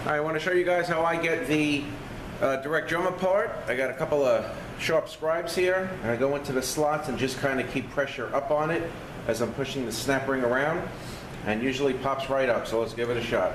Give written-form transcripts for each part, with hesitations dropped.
I want to show you guys how I get the direct drum apart. I got a couple of sharp scribes here, and I go into the slots and just kind of keep pressure up on it as I'm pushing the snap ring around, and usually pops right up, so let's give it a shot.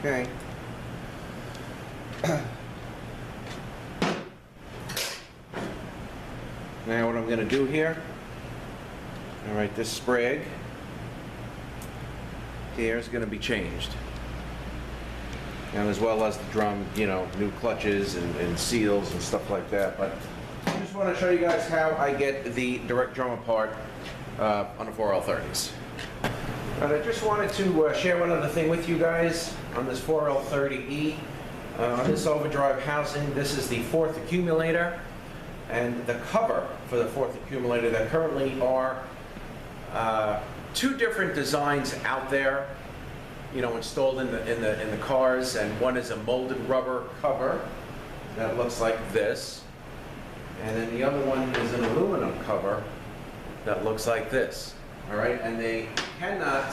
Okay. Now what I'm going to do here, all right, this sprig here is going to be changed. And as well as the drum, you know, new clutches and seals and stuff like that. But I just want to show you guys how I get the direct drum apart on the 4L30s. And I just wanted to share one other thing with you guys on this 4L30E. On this overdrive housing, this is the 4th accumulator, and the cover for the 4th accumulator. There currently are two different designs out there, you know, installed in the cars, and one is a molded rubber cover that looks like this, and then the other one is an aluminum cover that looks like this. All right, and they cannot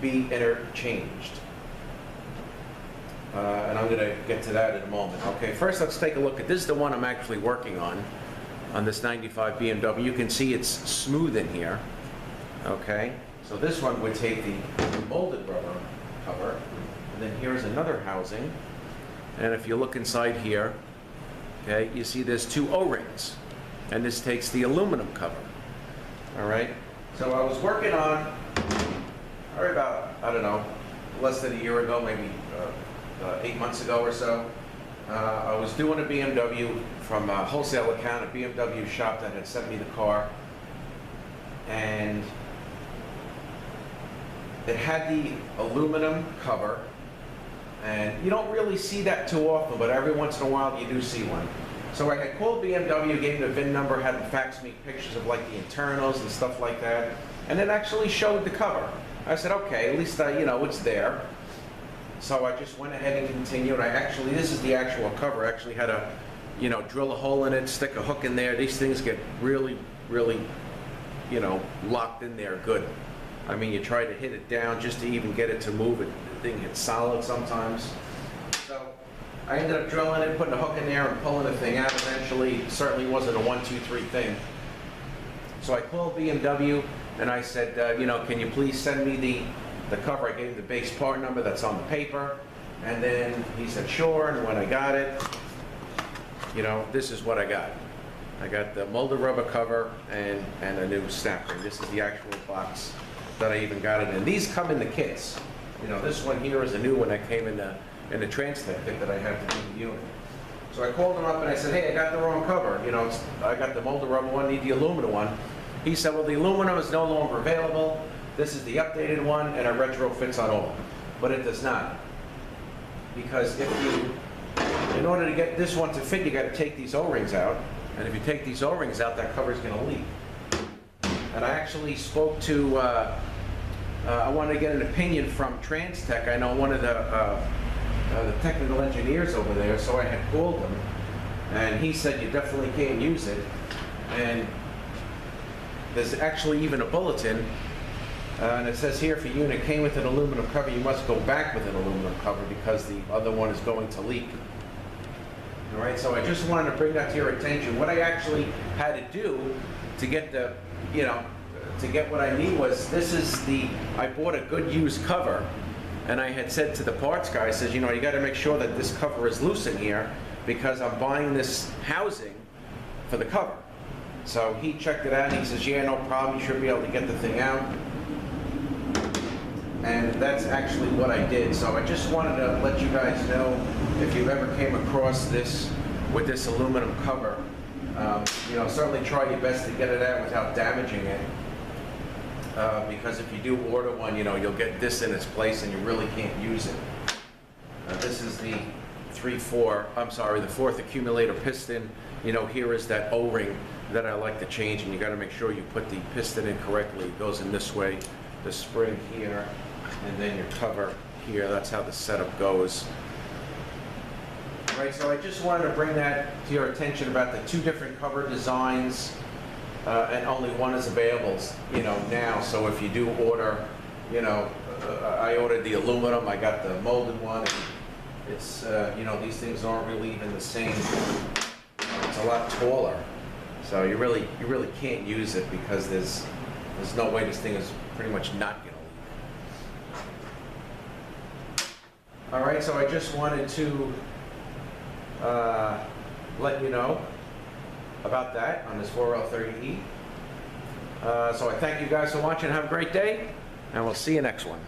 be interchanged. And I'm going to get to that in a moment. Okay, first let's take a look at this. Is the one I'm actually working on this 95 BMW. You can see it's smooth in here. Okay, so this one would take the molded rubber cover, and then here's another housing. And if you look inside here, okay, you see there's two O-rings, and this takes the aluminum cover. All right. So I was working on, probably about, I don't know, less than a year ago, maybe 8 months ago or so. I was doing a BMW from a wholesale account, a BMW shop that had sent me the car. And it had the aluminum cover. And you don't really see that too often, but every once in a while you do see one. So I had called BMW, gave them the VIN number, had them fax me pictures of like the internals and stuff like that, and it actually showed the cover. I said, okay, at least you know, it's there. So I just went ahead and continued. This is the actual cover. I actually had to, you know, drill a hole in it, stick a hook in there. These things get really, really, you know, locked in there good. I mean, you try to hit it down just to even get it to move. The thing hits solid sometimes. So I ended up drilling it, putting a hook in there and pulling the thing out eventually. It certainly wasn't a 1, 2, 3 thing. So I called BMW and I said, you know, can you please send me the cover? I gave him the base part number that's on the paper. And then he said, sure. And when I got it, you know, this is what I got. I got the molded rubber cover and a new snap ring. This is the actual box that I even got it in. These come in the kits. You know, this one here is a new one that came in the Transtech kit that I had to do the unit. So I called him up and I said, hey, I got the wrong cover. You know, I got the molded rubber one, need the aluminum one. He said, well, the aluminum is no longer available. This is the updated one, and it retrofits on all. But it does not. Because in order to get this one to fit, you got to take these O-rings out. And if you take these O-rings out, that cover is going to leak. And I actually spoke to, I wanted to get an opinion from Transtech. I know one of the technical engineers over there, so I had called him, and he said you definitely can't use it. And there's actually even a bulletin, and it says here, if your unit came with an aluminum cover, you must go back with an aluminum cover because the other one is going to leak. All right, so I just wanted to bring that to your attention. What I actually had to do to get the, you know, to get what I need was, I bought a good used cover, and I had said to the parts guy, I said, you know, you got to make sure that this cover is loose in here because I'm buying this housing for the cover. So he checked it out and he says, yeah, no problem, you should be able to get the thing out. And that's actually what I did. So I just wanted to let you guys know, if you ever came across this with this aluminum cover, you know, certainly try your best to get it out without damaging it. because if you do order one, you know, you'll get this in its place and you really can't use it. This is the the fourth accumulator piston. You know, here is that O-ring that I like to change, and you got to make sure you put the piston in correctly. It goes in this way, the spring here, and then your cover here. That's how the setup goes. All right, so I just wanted to bring that to your attention about the two different cover designs, and only one is available, you know, now. So if you do order, you know, I ordered the aluminum, I got the molded one. It's, you know, these things aren't really even the same. It's a lot taller, so you really can't use it because there's no way this thing is pretty much not gonna leak. All right, so I just wanted to let you know about that on this 4L30E. So I thank you guys for watching. Have a great day, and we'll see you next one.